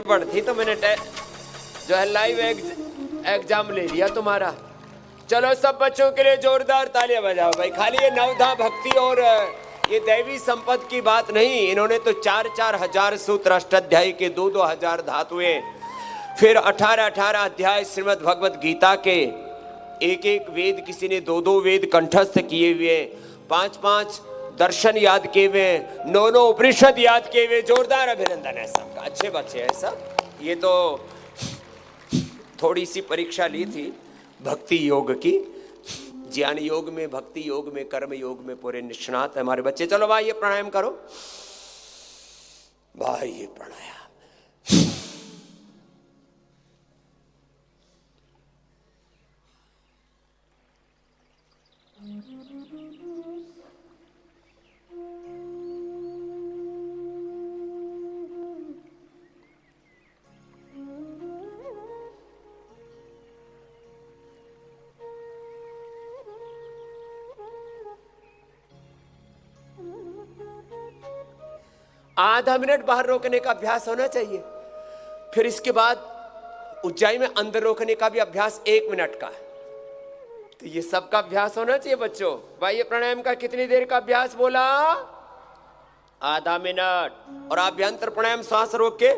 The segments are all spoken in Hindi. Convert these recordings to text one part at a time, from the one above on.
गड़बड़ थी तो मैंने जो है लाइव एग्जाम ले लिया तुम्हारा। चलो सब बच्चों के लिए जोरदार तालियां बजाओ भाई। खाली ये नवधा भक्ति और ये दैवी संपद की बात नहीं, इन्होंने तो 4-4 हजार सूत्र अष्टाध्यायी के 2-2 हजार धातुएं, फिर 18-18 अध्याय श्रीमद् भगवत गीता के, एक वेद किसी ने 2-2 वेद कंठस्थ किए हुए, 5-5 दर्शन याद किए हुए, 9-9 उपनिषद याद किए हुए। जोरदार अभिनंदन है सबका, अच्छे बच्चे हैं सब। ये तो थोड़ी सी परीक्षा ली थी भक्ति योग की, ज्ञान योग में, भक्ति योग में, कर्म योग में पूरे निष्णात है हमारे बच्चे। चलो भाई ये प्राणायाम करो, भाई ये प्राणायाम। आधा मिनट बाहर रोकने का अभ्यास होना चाहिए। फिर इसके बाद ऊंचाई में अंदर रोकने का भी अभ्यास 1 मिनट का है। तो ये सबका अभ्यास होना चाहिए बच्चों। बाह्य प्राणायाम का कितनी देर का अभ्यास बोला? आधा मिनट। और आभ्यंतर प्राणायाम श्वास रोक के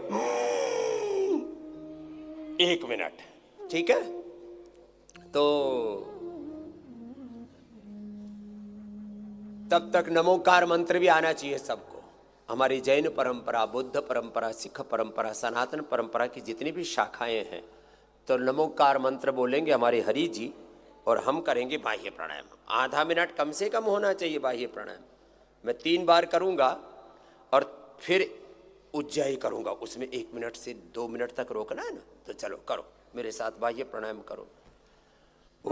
1 मिनट, ठीक है। तो तब तक नमोकार मंत्र भी आना चाहिए सबको। हमारी जैन परंपरा, बुद्ध परंपरा, सिख परंपरा, सनातन परंपरा की जितनी भी शाखाएं हैं, तो नमोकार मंत्र बोलेंगे हमारे हरि जी और हम करेंगे बाह्य प्राणायाम। आधा मिनट कम से कम होना चाहिए बाह्य प्राणायाम। मैं 3 बार करूंगा और फिर उज्जाई करूंगा, उसमें 1 मिनट से 2 मिनट तक रोकना है ना। तो चलो करो मेरे साथ बाह्य प्राणायाम करो। ओम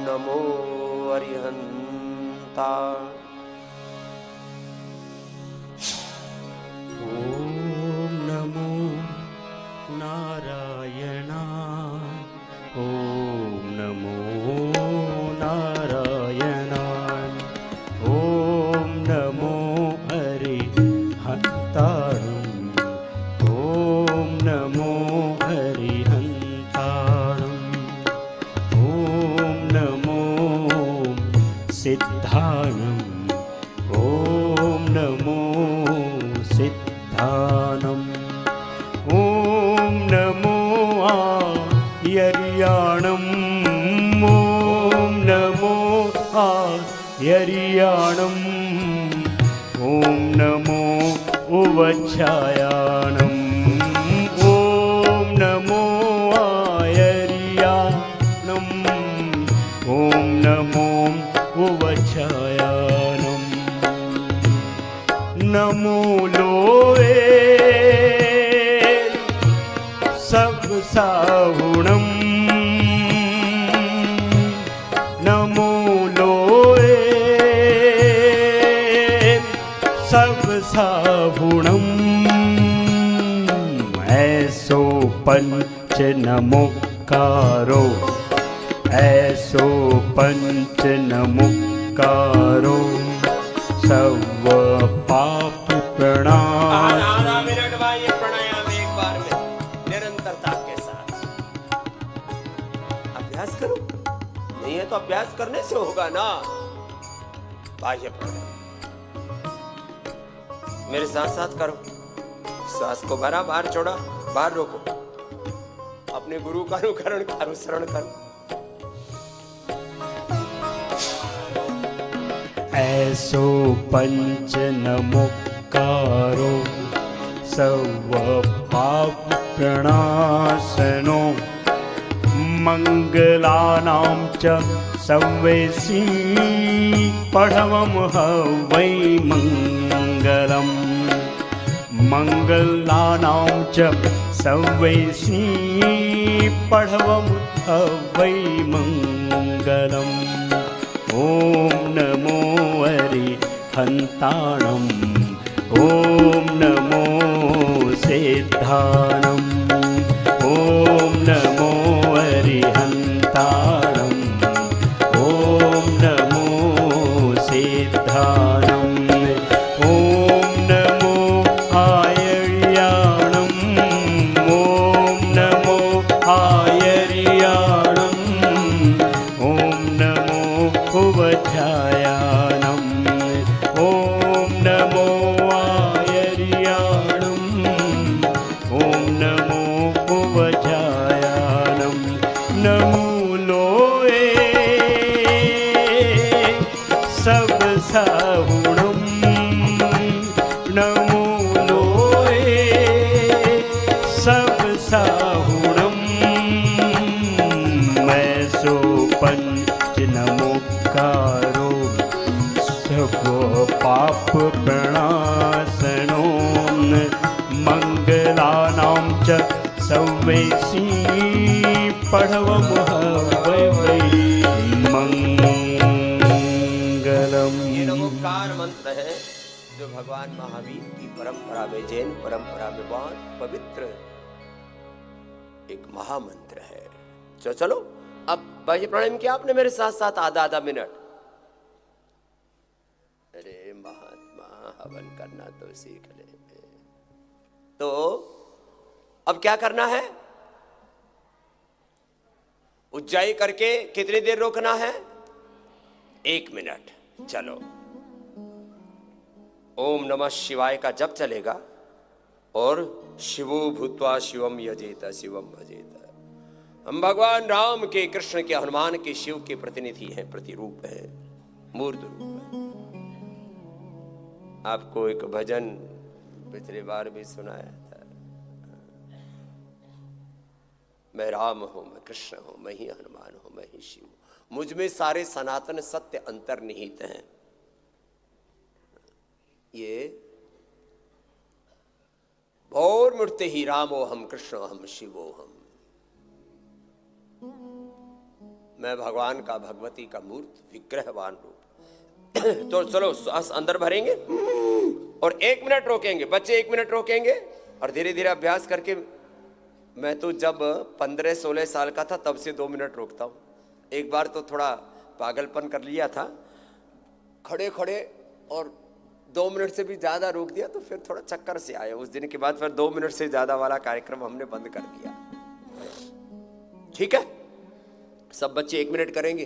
नमो अरिहंता, ओम नमो नारायणाय, ओम नमो नारायणाय, ओम नमो अरिहंतारं, ओम नमो अरिहंतारं, ओम नमो सिद्धानं, ओम नमो सिद्धानं, ओम नमो आयर्याणं, ओम नमो आयर्याणं, ओम नमो उवच्छायाणं, ओम नमो आयर्याणं, ओम नमो उवच्छायाणं, नमो लोए सब साहुणं, नमो लोए सब साहुणं, ऐसो पंच नमोकारो, ऐसो पंच नमोकारो, सब पाप प्रणाम। आधा मिनट बाह्य प्राणायाम 1 बार में निरंतरता के साथ अभ्यास करो। नहीं है तो अभ्यास करने से होगा ना। बाह्य प्राणायाम मेरे साथ साथ करो। श्वास को भरा, बाहर छोड़ा, बाहर रोको, अपने गुरु का अनुकरण, अनुसरण करो। ऐसो पंच नमोकारो, सर्व पाप प्रणाशनो, मंगलानां च सर्वेषी पढ़वं हवै मंगलम्, मंगलानां च सर्वेषी पढ़वं हवै मंगलम्, ओम नमो अरिहंताणं, ओम नमो सिद्धानं, ओम नमो अरिहंताणं, ओम नमो सिद्धानं, ओम नमो आयर्याणं, मङ्गलानां च सव्यैषी पढ़वमुहवै मंगलम। ये नमोकार मंत्र है जो भगवान महावीर की परंपरा में, जैन परंपरा में बहुत पवित्र एक महामंत्र है। चलो अब बाह्य प्राणायाम किया आपने मेरे साथ साथ आधा मिनट। अरे महात्मा हवन करना तो सीख ले। तो अब क्या करना है? उज्जाई करके कितनी देर रोकना है? 1 मिनट। चलो ओम नमः शिवाय का जप चलेगा और शिवो भूत्वा शिवम यजेत शिवम भजेत। हम भगवान राम के, कृष्ण के, हनुमान के, शिव के प्रतिनिधि हैं, प्रतिरूप हैं, मूर्त रूप है। आपको एक भजन पिछली बार भी सुनाया था, मैं राम हूं, मैं कृष्ण हूं, मैं ही हनुमान हूं, मैं ही शिव, मुझ में सारे सनातन सत्य अंतर्निहित हैं। ये भोर मुड़ते ही रामो हम, कृष्णो हम, शिवो हम, मैं भगवान का, भगवती का मूर्त विग्रहवान रूप। तो चलो सांस अंदर भरेंगे और 1 मिनट रोकेंगे। बच्चे 1 मिनट रोकेंगे और धीरे धीरे अभ्यास करके, मैं तो जब 15-16 साल का था तब से 2 मिनट रोकता हूं। एक बार तो थोड़ा पागलपन कर लिया था, खड़े खड़े और 2 मिनट से भी ज्यादा रोक दिया तो फिर थोड़ा चक्कर से आया। उस दिन के बाद फिर 2 मिनट से ज्यादा वाला कार्यक्रम हमने बंद कर दिया। ठीक है, सब बच्चे 1 मिनट करेंगे।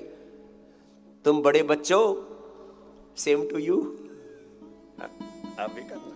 तुम बड़े बच्चों, सेम टू यू, आप भी करना।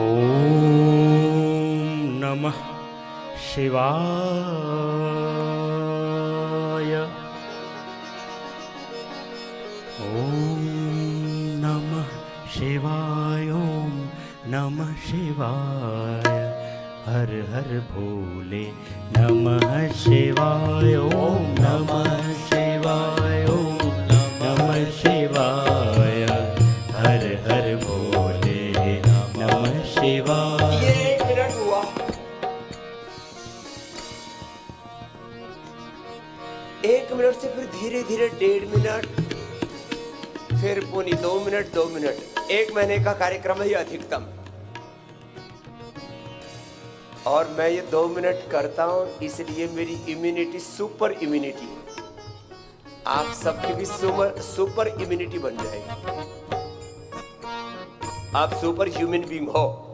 ओम नमः शिवाय। ओम नमः शिवाय। ओम नमः शिवाय। हर हर भोले नमः शिवाय। ओम नमः शिवाय। ओम नमः शिवाय। हर हर भोले नमः शिवाय। ये 1 मिनट हुआ। 1 मिनट से फिर धीरे धीरे 1.5 मिनट, फिर पुनी 2 मिनट, 2 मिनट। 1 महीने का कार्यक्रम है ये अधिकतम। और मैं ये 2 मिनट करता हूं इसलिए मेरी इम्यूनिटी सुपर इम्यूनिटी है। आप सबकी भी सुपर इम्यूनिटी बन जाएगी। आप सुपर ह्यूमन बीइंग हो,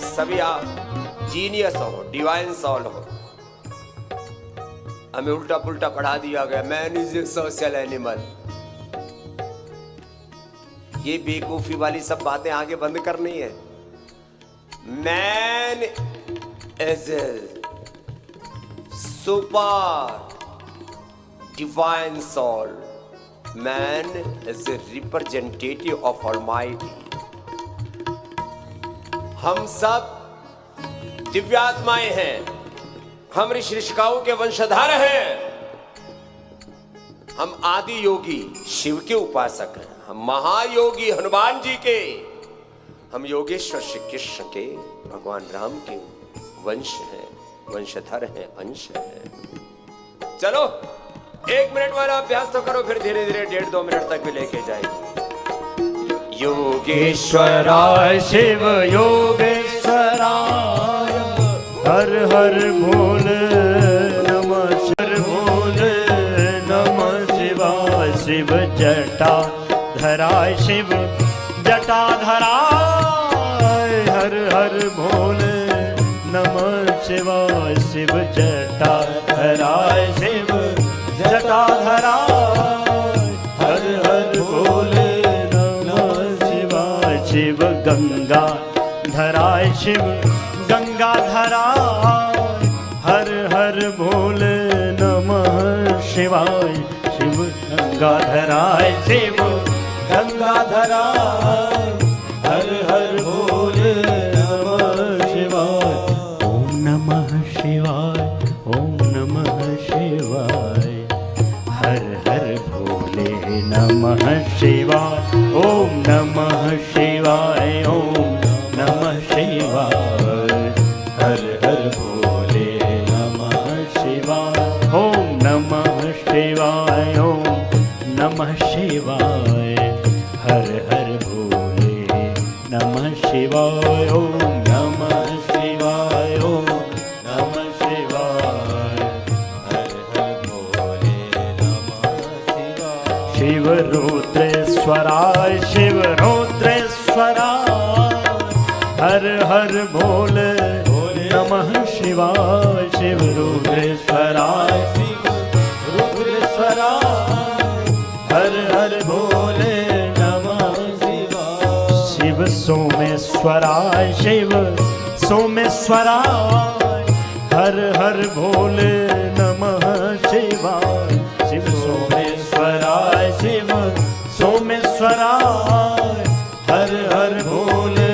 सभी आप जीनियस हो, डिवाइन सोल हो। हमें उल्टा पुल्टा पढ़ा दिया गया, man is a social animal. ये बेवकूफी वाली सब बातें आगे बंद करनी है। Man is a super divine soul. Man is a representative of Almighty. हम सब दिव्यात्माएं हैं, हम ऋषि ऋषिकाओं के वंशधार हैं, हम आदि योगी शिव के उपासक हैं, हम महायोगी हनुमान जी के, हम योगेश्वर श्री कृष्ण के, भगवान राम के वंश हैं, वंशधर हैं, अंश हैं। चलो 1 मिनट वाला अभ्यास तो करो, फिर धीरे धीरे 1.5-2 मिनट तक भी लेके जाएंगे। योगेश्वराय शिव योगेश्वराय। हर हर भोले नमः शिव भोले नमः शिवाय। शिव जटा धराय शिव जटा धराय। हर हर भोले नमः शिवाय। शिव जटा धराय शिव जटाधराय। हर गंगा धराय शिव गंगा धराय हर हर भोले नमः शिवाय शिव गंगा धराय शिव गंगा धराय हर हर भोले नमः शिवाय ओम नमः शिवाय ओम नमः शिवाय हर हर भोले नमः शिवाय ओम नमः शिवाय ओम नमः शिवाय हर हर भोले नमः शिवाय ओम नमः शिवाय ओम नमः शिवाय हर हर भोले नमः शिवाय ओम नमः शिवाय ओम नमः शिवाय हर हर भोले नमः शिवाय शिव रुद्रेश्वराय शिव रुद्रेश्वराय हर हर भोले नमः शिवाय शिव रुद्रेश्वराय शिव रुद्रेश्वराय हर हर भोले नमः शिवाय शिव सोमेश्वराय शिव सोमेश्वराय हर हर भोले नमः शिवाय शिव सोमेश्वराय शिव सोमेश्वराय हर हर भोले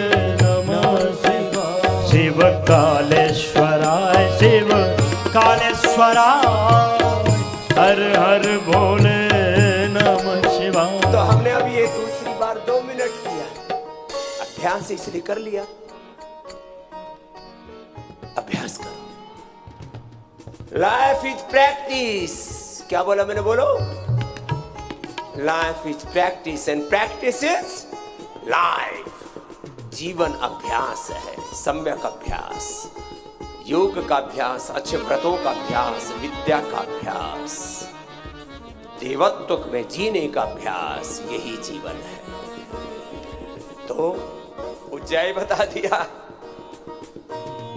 शिव कालेश्वराय शिव कालेश्वराय हर हर भोले नमः शिवाय। तो हमने अब ये दूसरी बार 2 मिनट किया, अभ्यास इसलिए कर लिया। अभ्यास करो। Life is practice. क्या बोला मैंने? बोलो, life is practice and practice is life. जीवन अभ्यास है, सम्यक अभ्यास, योग का अभ्यास, अच्छे व्रतों का अभ्यास, विद्या का अभ्यास, देवत्व में जीने का अभ्यास, यही जीवन है। तो उज्जय बता दिया।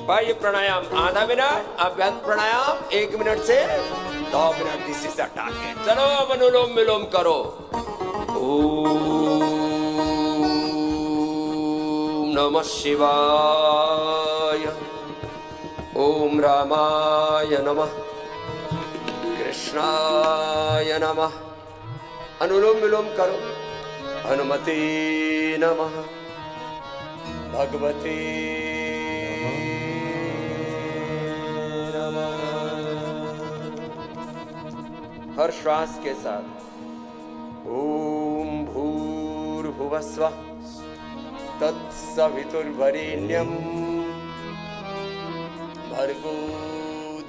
भाई प्राणायाम आधा मिनट, अभ्यंग प्राणायाम 1 मिनट से 2 minute, this is the target. चलो अनुलोम विलोम करो। नमः शिवाय। ओम रामाय नमः, कृष्णाय नमः। अनुलोम विलोम करो। हनुमते नमः, भगवते नमः। हर श्वास के साथ ओम भूर्भुवस्वः तत्सवितुर्वरेण्यं भर्गो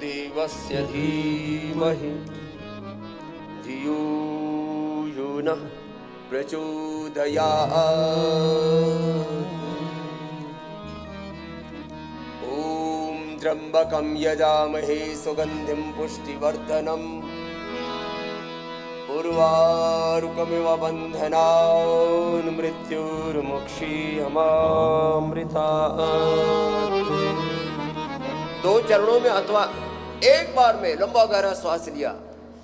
देवस्य धीमहि धियो यो नः प्रचोदयात्। ॐ त्र्यम्बकं यजामहे सुगन्धिं पुष्टिवर्धनम् उर्वारुकमिव बन्धनान् मृत्युर्मुक्षीयमामृतात्। 2 चरणों में अथवा एक बार में लंबा गहरा श्वास लिया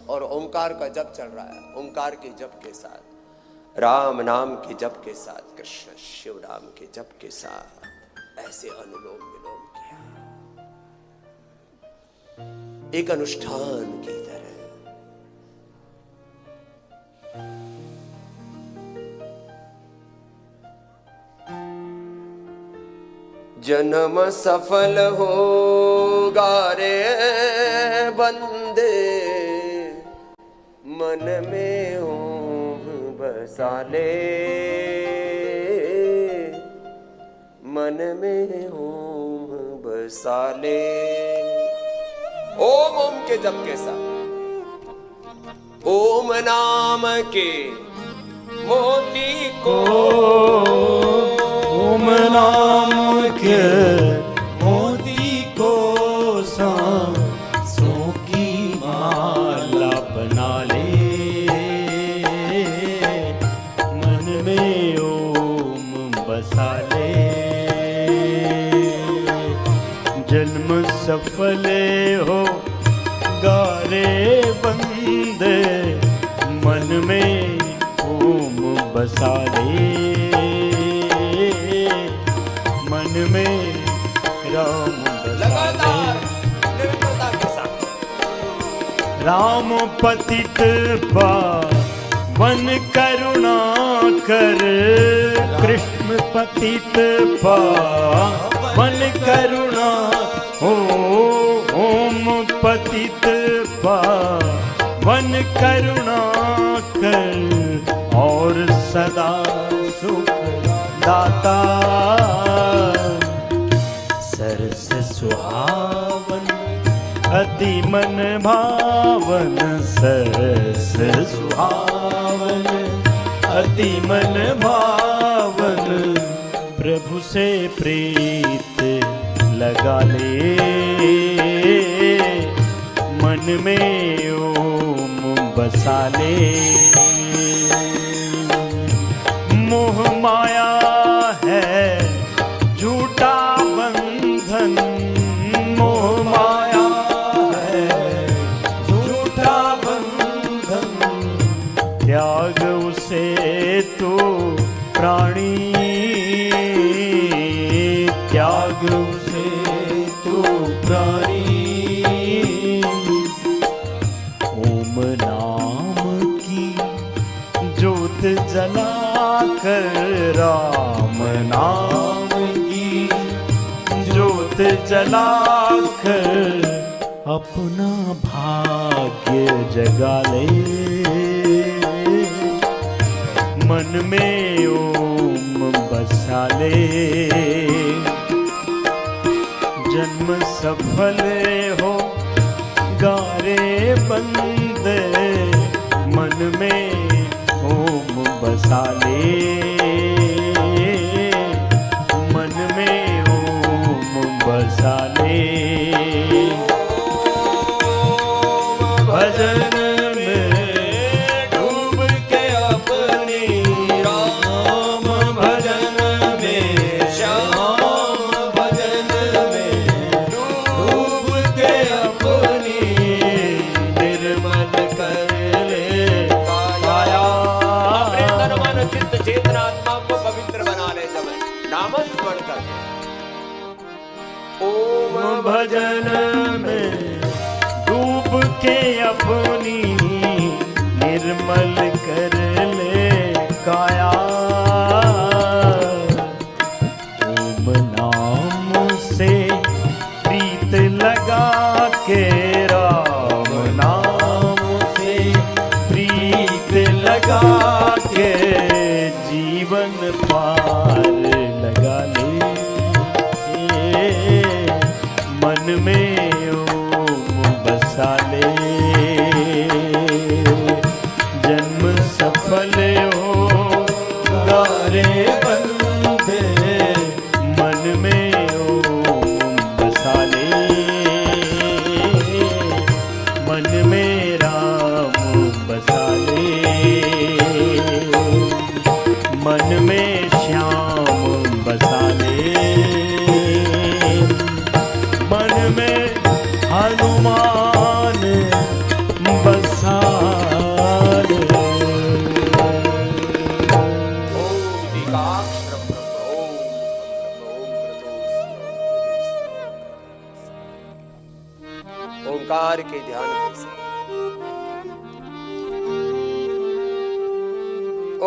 और ओंकार का जप चल रहा है। ओंकार के जप के साथ, राम नाम के जप के साथ, कृष्ण शिव नाम के जप के साथ ऐसे अनुलोम विलोम किया, एक अनुष्ठान की तरह। जन्म सफल होगा रे बंदे, मन में ओम बसा ले, मन में ओम बसा ले। ओम ओम के जप के साथ, ओम नाम के मोती को, ओम नाम के मोती को सांसों की माला बना ले, मन में ओम बसा ले। जन्म सफल हो गारे बंदे, मन में ओम बसा ले, राम लगातार बसाले। निरंतरता के साथ। राम पतित पावन करुणा कर, कृष्ण पतित पावन करुणा, ओम पतित पावन करुणा कर, और सदा सुख दाता। सरस सुहावन अति मन भावन, सरस सुहावन अति मन भावन, प्रभु से प्रीत लगा ले, मन में ओम बसा ले। मोह माया है झूठा बंधन, मोह माया है झूठा बंधन, त्याग उसे तो प्राणी, त्याग उसे तो प्राणी। ओम नाम की ज्योत जला कर, राम नाम की ज्योत जला कर, अपना भाग्य जगा ले, मन में ओम बसा ले। जन्म सफल हो गारे बंदे, मन में ओम बसा ले, मन में ओम बसा ले। भजन में डूब के अपनी, राम भजन में श्याम भजन में डूब के अपनी, निर्मल कर ले काया। अपने तन मन चित्त चेतना आत्मा को पवित्र बना ले समय नामस्मरण कर। ओम भजन में डूब के अपनी, निर्मल कर ले काया। ओम नाम से प्रीत लगा के, राम नाम से प्रीत लगा के, जीवन पार लगा ले, मन में ओम बसा ले। जन्म सफल हो गारे बंदे, मन में ओम बसा ले, मन में राम बसा ले, मन में श्याम बसा ले, मन में हनुमान बसा ले। ओंकार के ध्यान के साथ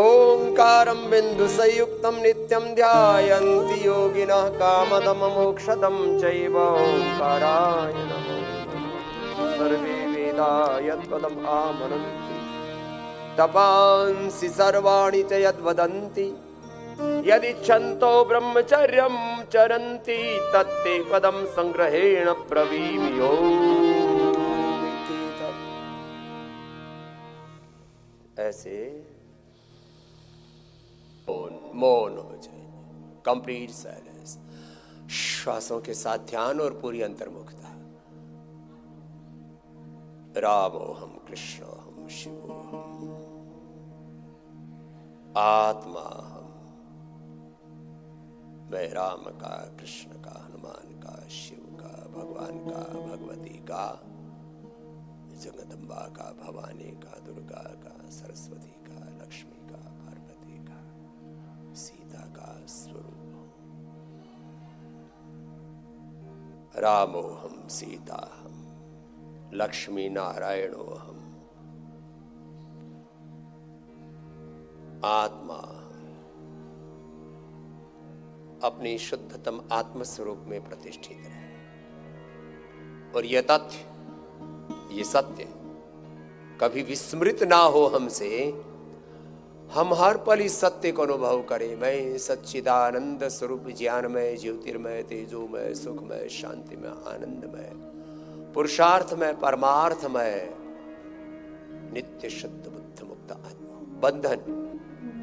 ओंकारं बिंदु संयुक्तं नित्यं ध्यायन्ति योगिनः कामदम मोक्षदं चैव ओंकाराय नमः। सर्वे वेदा यत्पदम् आमनन्ति तपांसि सर्वाणि च यद्वदन्ति यदिच्छन्तो ब्रह्मचर्यं चरन्ति तत्ते पदं संग्रहेण ब्रवीमि ओम् इति तत्। ऐसे मौन हो जाए, कंप्लीट साइलेंस, श्वासों के साथ ध्यान और पूरी अंतर्मुखता। रामोहम कृष्णोहम शिवोहम, आत्मा हम, मैं राम का, कृष्ण का, हनुमान का, शिव का, भगवान का, भगवती का, जगदम्बा का, भवानी का, दुर्गा का, सरस्वती का, लक्ष्मी का, पार्वती का, सीता का स्वरूप। रामोहम सीताहम लक्ष्मी नारायणोहम आत्मा अपनी शुद्धतम आत्म स्वरूप में प्रतिष्ठित रहे। और यह तथ्य, ये सत्य कभी विस्मृत ना हो हमसे। हम हर पल इस सत्य को अनुभव करें, मैं सच्चिदानंद स्वरूप ज्ञानमय ज्योतिर्मय तेजोमय सुखमय शांतिमय आनंदमय पुरुषार्थमय परमार्थमय नित्य शुद्ध बुद्ध मुक्त आत्मा। बंधन,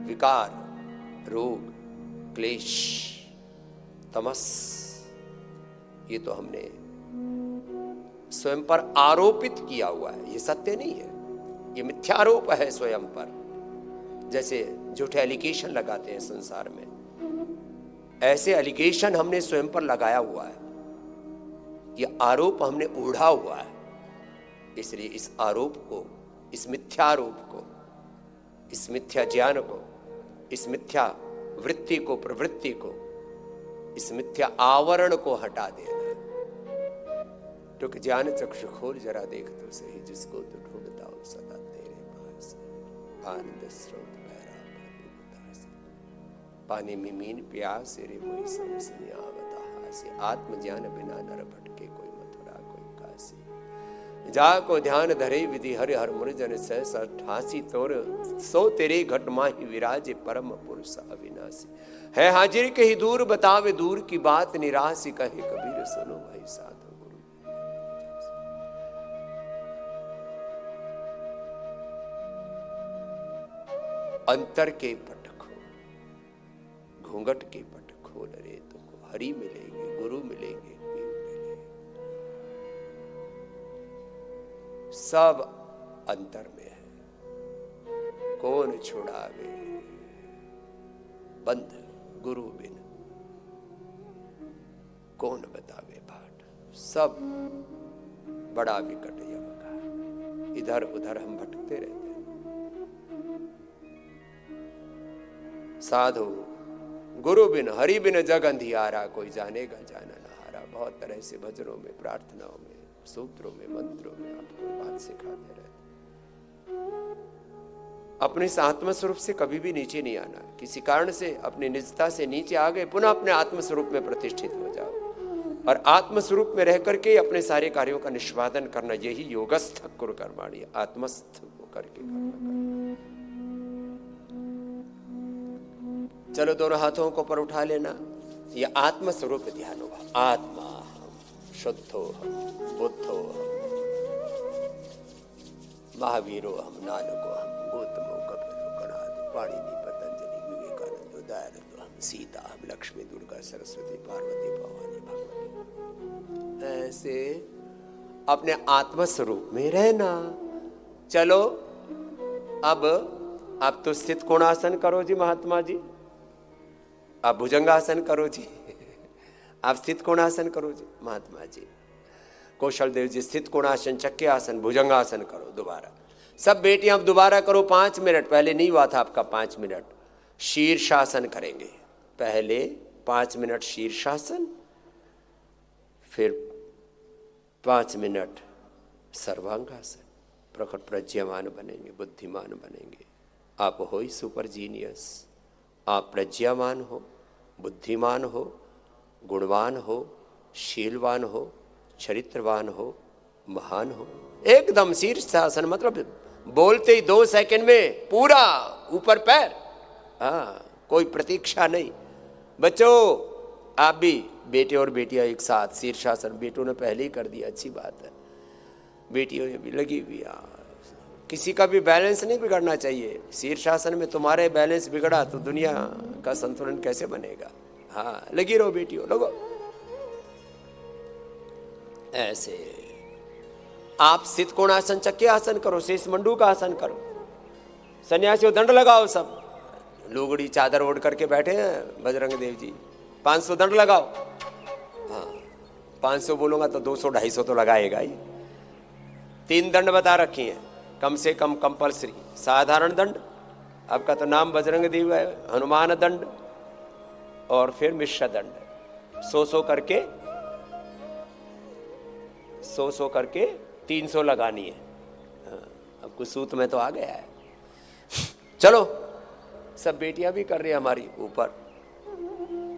विकार, रोग, क्लेश, तमस, ये तो हमने स्वयं पर आरोपित किया हुआ है। ये सत्य नहीं है, ये मिथ्यारोप है स्वयं पर। जैसे झूठे एलिगेशन लगाते हैं संसार में, ऐसे एलिगेशन हमने स्वयं पर लगाया हुआ है। ये आरोप हमने ओढ़ा हुआ है। इसलिए इस आरोप को, इस मिथ्यारोप को, इस मिथ्या ज्ञान को, इस मिथ्या वृत्ति को, प्रवृत्ति को, इस मिथ्या आवरण को हटा देना। तो ज्ञान चक्षु खोल जरा देख तो सही, जिसको तो ढूंढता हो सदा तेरे पास। आनंद स्रोत पानी में मीन प्यास रे कोई समसनिया बता से। आत्म ज्ञान बिना नर भटके कोई मथुरा कोई काशी। जा को ध्यान धरे विधि हरि हर मुरजन सहसा ठासी तोर सो तेरे घट माही विराजे परम पुरुष अविनाशी। है हाजिर कहीं दूर बतावे दूर की बात, निराशी कहे कबीर सुनो भाई साधु गुरु। अंतर के पट घूंघट के पट खोल रे, तुमको हरि मिलेंगे, गुरु मिलेंगे, पीर मिलेंगे। सब अंतर में है। कौन छुड़ावे बंध गुरु बिन, कौन बतावे बाट। सब बड़ा विकट यम का, इधर उधर हम भटकते रहते हैं। साधु गुरु बिन हरि बिन जग अंधियारा, कोई जानेगा जाना न हारा। बहुत तरह से भजनों में, प्रार्थनाओं में, सूत्रों में, मंत्रों में आपको बात सिखाते रहते। अपने इस आत्म स्वरूप से कभी भी नीचे नहीं आना। किसी कारण से अपनी निजता से नीचे आ गए, पुनः अपने आत्म स्वरूप में प्रतिष्ठित हो जाओ और आत्म स्वरूप में रह करके अपने सारे कार्यों का निष्पादन करना। यही योगस्थ कुरु कर्माणि, आत्मस्थ होकर के करना। चलो दोनों हाथों को पर उठा लेना। ये आत्म स्वरूप ध्यान होगा। आत्मा हम, शुद्धो हम, बुद्धो हम, महावीरो हम, नानको हम, गौतमो कपिलो कणाद पाणिनि पतंजलि विवेकानंदो दयानंदो हम, सीता हम, लक्ष्मी दुर्गा सरस्वती पार्वती भवानी भगवती। ऐसे अपने आत्म स्वरूप में रहना। चलो अब तो स्थित कोणासन करो जी महात्मा जी, आप भुजंगासन करो जी, आप स्थित कोणासन करो जी महात्मा जी। कौशल देव जी स्थित कोणासन, चक्रासन, भुजंगासन करो दोबारा। सब बेटियां अब दोबारा करो 5 मिनट। पहले नहीं हुआ था आपका 5 मिनट। शीर्षासन करेंगे। पहले 5 मिनट शीर्षासन, फिर 5 मिनट सर्वांगासन। प्रकट प्रज्ञावान बनेंगे, बुद्धिमान बनेंगे। आप हो ही सुपर जीनियस। आप प्रज्ञावान हो, बुद्धिमान हो, गुणवान हो, शीलवान हो, चरित्रवान हो, महान हो। एकदम शीर्षासन, मतलब बोलते ही 2 सेकंड में पूरा ऊपर पैर। हाँ, कोई प्रतीक्षा नहीं। बच्चों आप भी, बेटे और बेटियां एक साथ शीर्षासन। बेटों ने पहले ही कर दिया, अच्छी बात है। बेटियों ने भी लगी हुई। किसी का भी बैलेंस नहीं बिगड़ना चाहिए। शीर्षासन में तुम्हारे बैलेंस बिगड़ा तो दुनिया का संतुलन कैसे बनेगा। हाँ, लगी रहो बेटियों, लगो। ऐसे आप स्थित कोणासन, चक्र आसन करो, शेष मंडू का आसन करो। सन्यासियों दंड लगाओ। सब लुगड़ी चादर ओढ़ करके बैठे हैं बजरंग देव जी। 500 दंड लगाओ। हाँ, 500 बोलूंगा तो 200-250 तो लगाएगा ही। 3 दंड बता रखी हैं, कम से कम कंपलसरी। साधारण दंड, आपका तो नाम बजरंग देव है, हनुमान दंड, और फिर मिश्र दंड। 100 करके 100 करके 300 लगानी है। हाँ, अब कुछ सूत में तो आ गया है। चलो, सब बेटियां भी कर रही है हमारी ऊपर,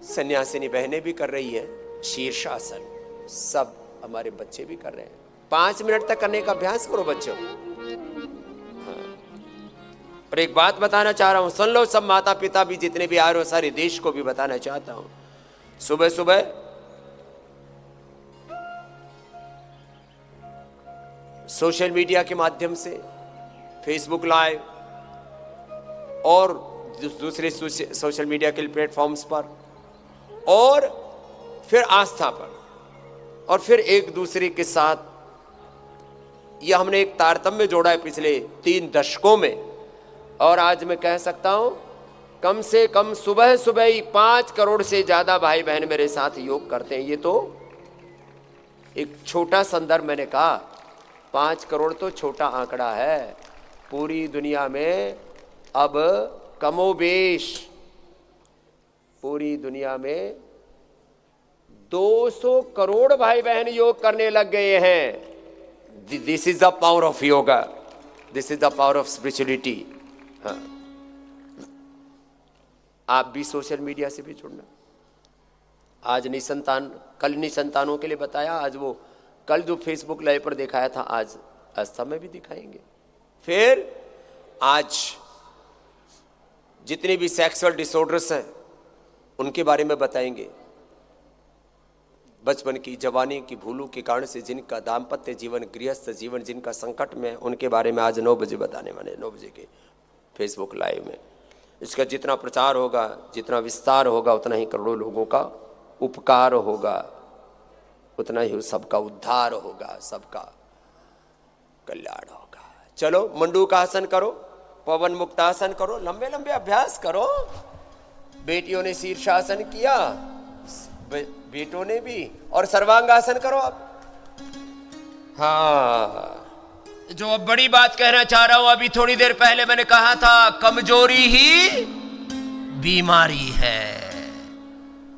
सन्यासिनी बहनें भी कर रही है शीर्षासन, सब हमारे बच्चे भी कर रहे हैं। 5 मिनट तक करने का अभ्यास करो बच्चों। हाँ। और एक बात बताना चाह रहा हूं, सुन लो सब माता पिता भी, जितने भी आ रहे हो, सारे देश को भी बताना चाहता हूं। सुबह सुबह सोशल मीडिया के माध्यम से, फेसबुक लाइव और दूसरे सोशल मीडिया के प्लेटफॉर्म्स पर, और फिर आस्था पर, और फिर एक दूसरे के साथ, यह हमने एक तारतम्य जोड़ा है पिछले 3 दशकों में। और आज मैं कह सकता हूं, कम से कम सुबह सुबह ही 5 करोड़ से ज्यादा भाई बहन मेरे साथ योग करते हैं। ये तो एक छोटा संदर्भ, मैंने कहा 5 करोड़ तो छोटा आंकड़ा है। पूरी दुनिया में अब कमोबेश पूरी दुनिया में 200 करोड़ भाई बहन योग करने लग गए हैं। This is the power of yoga, this is the power of spirituality. हाँ, आप भी सोशल मीडिया से भी जुड़ना। आज निसंतान, कल निसंतानों के लिए बताया, आज वो कल जो फेसबुक लाइव पर दिखाया था, आज आस्था में भी दिखाएंगे। फिर आज जितने भी सेक्सुअल डिसऑर्डर्स हैं उनके बारे में बताएंगे। बचपन की, जवानी की भूलों के कारण से जिनका दाम्पत्य जीवन, गृहस्थ जीवन जिनका संकट में है, उनके बारे में आज 9 बजे बताने वाले, 9 बजे के फेसबुक लाइव में। इसका जितना प्रचार होगा, जितना विस्तार होगा, उतना ही करोड़ों लोगों का उपकार होगा, उतना ही सबका उद्धार होगा, सबका कल्याण होगा। चलो, मंडूकासन करो, पवन मुक्तासन करो, लंबे लंबे अभ्यास करो। बेटियों ने शीर्षासन किया, बेटों ने भी, और सर्वांगासन करो अब। हाँ, जो अब बड़ी बात कहना चाह रहा हूं, अभी थोड़ी देर पहले मैंने कहा था, कमजोरी ही बीमारी है।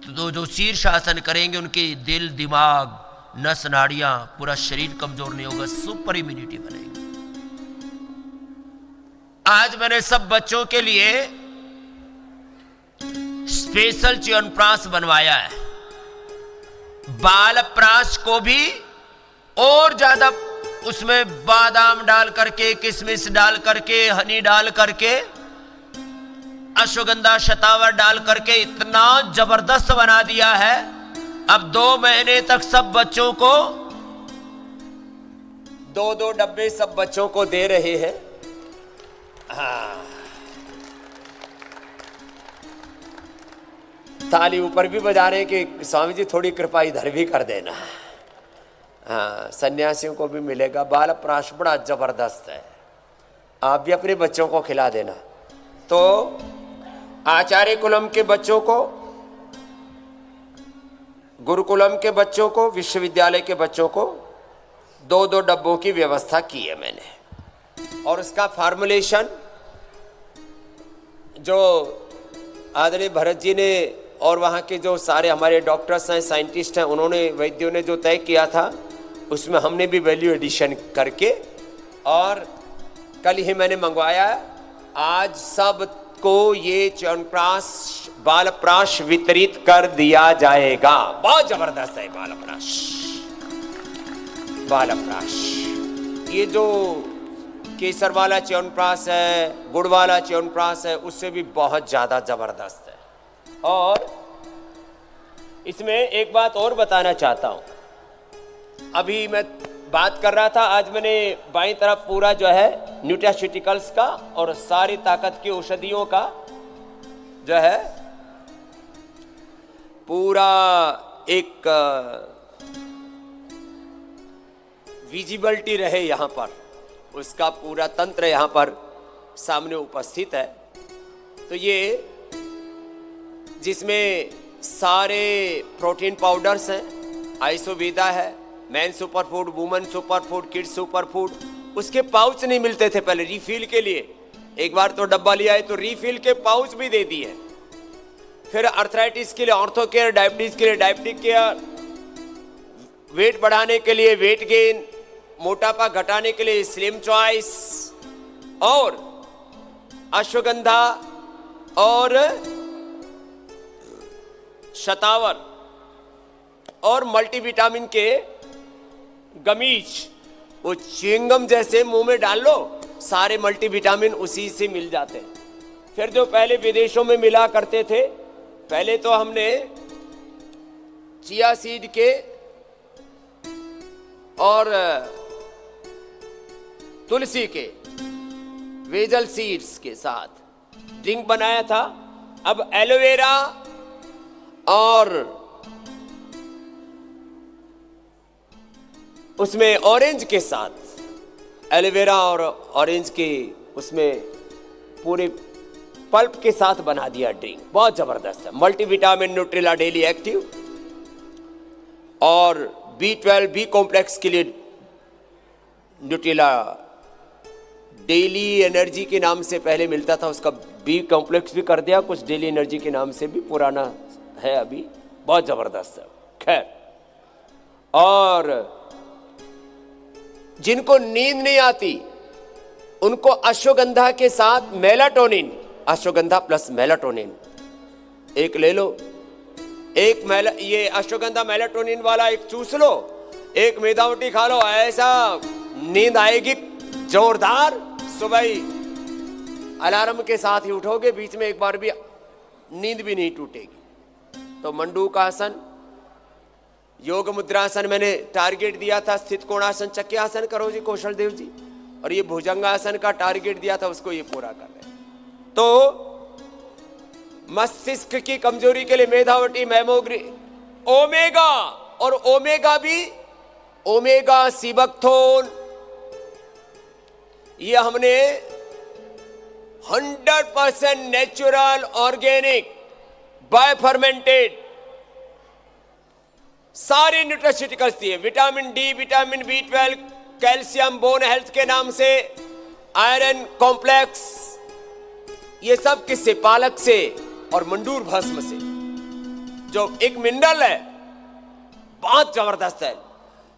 तो जो शीर्षासन करेंगे उनके दिल, दिमाग, नस नाड़ियां, पूरा शरीर कमजोर नहीं होगा, सुपर इम्यूनिटी बनेगी। आज मैंने सब बच्चों के लिए स्पेशल च्यवनप्राश बनवाया है। बालप्राश को भी और ज्यादा उसमें बादाम डाल करके, किशमिश डाल करके, हनी डाल करके, अश्वगंधा, शतावर डाल करके इतना जबरदस्त बना दिया है। अब 2 महीने तक सब बच्चों को 2-2 डब्बे सब बच्चों को दे रहे हैं। हाँ, ताली ऊपर भी बजा रहे हैं कि स्वामी जी थोड़ी कृपा इधर भी कर देना। हाँ, सन्यासियों को भी मिलेगा। बालप्राश बड़ा जबरदस्त है, आप भी अपने बच्चों को खिला देना। तो आचार्य कुलम के बच्चों को, गुरुकुलम के बच्चों को, विश्वविद्यालय के बच्चों को 2-2 डब्बों की व्यवस्था की है मैंने। और उसका फार्मुलेशन जो आदरणीय भरत जी ने और वहाँ के जो सारे हमारे डॉक्टर्स हैं, साइंटिस्ट हैं, उन्होंने, वैद्यों ने जो तय किया था, उसमें हमने भी वैल्यू एडिशन करके और कल ही मैंने मंगवाया। आज सबको ये च्यवनप्राश, बालप्राश वितरित कर दिया जाएगा। बहुत जबरदस्त है बालप्राश। बालप्राश, ये जो केसर वाला च्यवनप्राश है, गुड़ वाला च्यवनप्राश है, उससे भी बहुत ज्यादा जबरदस्त है। और इसमें एक बात और बताना चाहता हूं, अभी मैं बात कर रहा था, आज मैंने बाईं तरफ पूरा जो है न्यूट्रास्यूटिकल्स का और सारी ताकत की औषधियों का जो है पूरा एक विजिबिलिटी रहे यहां पर, उसका पूरा तंत्र यहां पर सामने उपस्थित है। तो ये जिसमें सारे प्रोटीन पाउडर्स हैं, आइसोवेदा है, man super food, women super food, kids super food. उसके पाउच नहीं मिलते थे पहले रिफिल के लिए, एक बार तो डब्बा लिया है तो रिफिल के पाउच भी दे दिए। फिर अर्थराइटिस के लिए ऑर्थो केयर, डायबिटीज के लिए डायबिटिक केयर, वेट बढ़ाने के लिए वेट गेन, मोटापा घटाने के लिए स्लिम चॉइस, और अश्वगंधा और शतावर और मल्टीविटामिन के गमीज, वो च्युइंगम जैसे मुंह में डाल लो, सारे मल्टीविटामिन उसी से मिल जाते हैं। फिर जो पहले विदेशों में मिला करते थे, पहले तो हमने चिया सीड के और तुलसी के वेजल सीड्स के साथ ड्रिंक बनाया था। अब एलोवेरा और उसमें ऑरेंज के साथ, एलोवेरा और ऑरेंज के उसमें पूरे पल्प के साथ बना दिया ड्रिंक, बहुत जबरदस्त है। मल्टीविटामिन न्यूट्रिला डेली एक्टिव और B12 बी कॉम्प्लेक्स के लिए न्यूट्रिला डेली एनर्जी के नाम से पहले मिलता था, उसका बी कॉम्प्लेक्स भी कर दिया, कुछ डेली एनर्जी के नाम से भी पुराना है अभी, बहुत जबरदस्त है। खैर, और जिनको नींद नहीं आती उनको अश्वगंधा के साथ मेलाटोनिन, अश्वगंधा प्लस मेलाटोनिन एक ले लो, ये अश्वगंधा मेलाटोनिन वाला एक चूस लो, एक मेदावटी खा लो, ऐसा नींद आएगी जोरदार। सुबह ही अलार्म के साथ ही उठोगे, बीच में एक बार भी नींद भी नहीं टूटेगी। तो मंडूकासन, योग मुद्रासन मैंने टारगेट दिया था, स्थित कोणासन चक्रासन करो जी कौशल देव जी, और ये भुजंगासन का टारगेट दिया था, उसको ये पूरा कर रहे हैं। तो मस्तिष्क की कमजोरी के लिए मेधावटी, मेमोग्री, ओमेगा, और ओमेगा भी, ओमेगा सीबकथोन, ये हमने 100% नेचुरल ऑर्गेनिक बाय फर्मेंटेड सारे न्यूट्रास्यूटिकल्स दिए। Vitamin D, vitamin B12, calcium, bone health के नाम से, आयरन कॉम्प्लेक्स, ये सब किससे? पालक से और मंडूर भस्म से, जो एक मिनरल है, बहुत जबरदस्त है।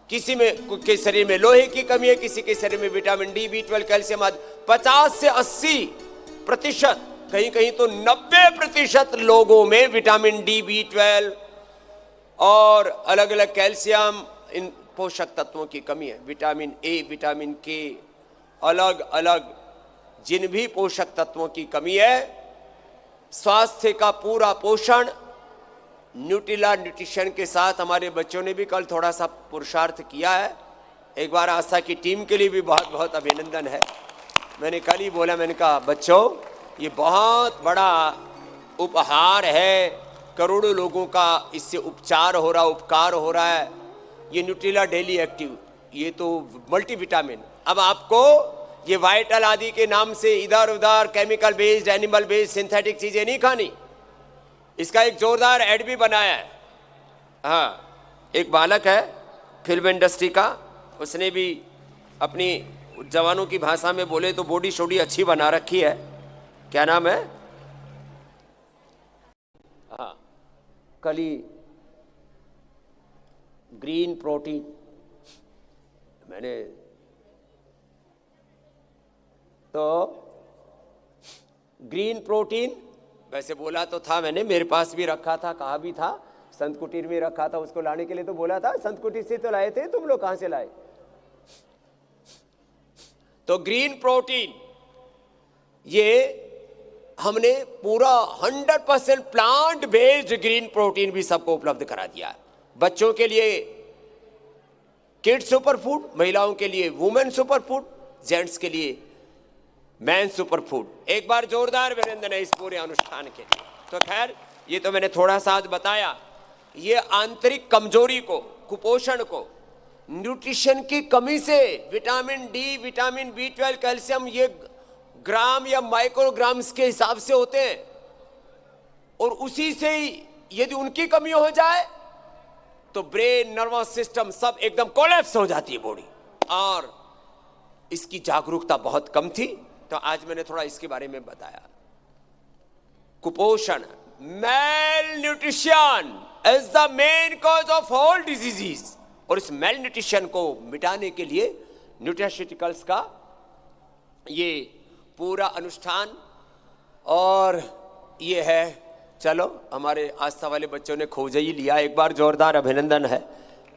किसी में के शरीर में लोहे की कमी है, किसी के शरीर में विटामिन डी, B12, कैल्शियम आदि 50 से 80%, कहीं कहीं तो 90% लोगों में विटामिन डी, B12 और अलग अलग कैल्शियम, इन पोषक तत्वों की कमी है। विटामिन ए, विटामिन के, अलग अलग जिन भी पोषक तत्वों की कमी है, स्वास्थ्य का पूरा पोषण न्यूट्रिला न्यूट्रिशन के साथ। हमारे बच्चों ने भी कल थोड़ा सा पुरुषार्थ किया है, एक बार आस्था की टीम के लिए भी बहुत बहुत अभिनंदन है। मैंने कल ही बोला, मैंने कहा बच्चों ये बहुत बड़ा उपहार है, करोड़ों लोगों का इससे उपचार हो रहा, उपकार हो रहा है, ये न्यूट्रिला डेली एक्टिव, ये तो मल्टीविटामिन। अब आपको ये वाइटल आदि के नाम से इधर उधर chemical based, animal based, synthetic चीजें नहीं खानी। इसका एक जोरदार एड भी बनाया है। हाँ, एक बालक है फिल्म इंडस्ट्री का, उसने भी अपनी जवानों की भाषा में बोले तो बॉडी शोडी अच्छी बना रखी है। क्या नाम है? हाँ, कली ग्रीन प्रोटीन, मैंने तो ग्रीन प्रोटीन वैसे बोला तो था, मैंने मेरे पास भी रखा था, कहा भी था, संत कुटीर में रखा था, उसको लाने के लिए तो बोला था, संत कुटीर से तो लाए थे, तुम लोग कहां से लाए? तो ग्रीन प्रोटीन ये हमने पूरा 100% प्लांट बेस्ड ग्रीन प्रोटीन भी सबको उपलब्ध करा दिया है। बच्चों के लिए किड्स सुपर फूड, महिलाओं के लिए वुमेन सुपर फूड, जेंट्स के लिए मैन सुपर फूड। एक बार जोरदार अभिनंदन है इस पूरे अनुष्ठान के लिए। तो खैर, ये तो मैंने थोड़ा सा आज बताया, ये आंतरिक कमजोरी को, कुपोषण को, न्यूट्रिशन की कमी से, vitamin D, vitamin B12, calcium, ये ग्राम या माइक्रोग्राम्स के हिसाब से होते हैं, और उसी से ही यदि उनकी कमी हो जाए तो ब्रेन, नर्वस सिस्टम सब एकदम कोलैप्स हो जाती है बॉडी, और इसकी जागरूकता बहुत कम थी। तो आज मैंने थोड़ा इसके बारे में बताया। कुपोषण, mail nutrition is the main cause of all diseases. और इस मेल न्यूट्रिशन को मिटाने के लिए न्यूट्रास्यूटिकल्स का ये पूरा अनुष्ठान। और ये है, चलो हमारे आस्था वाले बच्चों ने खोज ही लिया, एक बार जोरदार अभिनंदन है,